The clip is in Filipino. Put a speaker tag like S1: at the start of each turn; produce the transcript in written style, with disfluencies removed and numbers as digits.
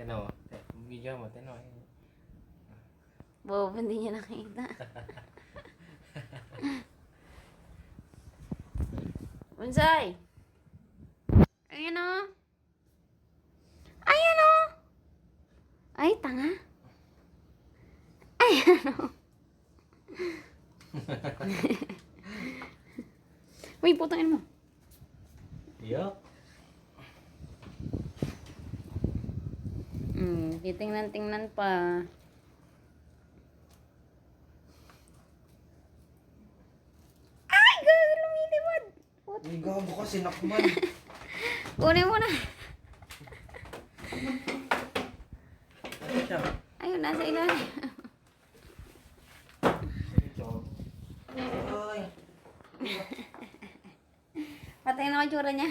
S1: Tinaw. Video mo, tinaw.
S2: Bob, hindi niya nakita. Bonsai! Ayan o. Ayan o. Ay, tanga. Ayan o. Uy, putangin mo.
S1: Yuck.
S2: Titingnan-tingnan pa. Ay, gagawin lumilipad.
S1: Uy, gago ka, sinakman.
S2: Kunin mo na.
S1: Ano siya?
S2: Ayun, nasa ilalim.
S1: Ay.
S2: Patayin ako yung tsura niya.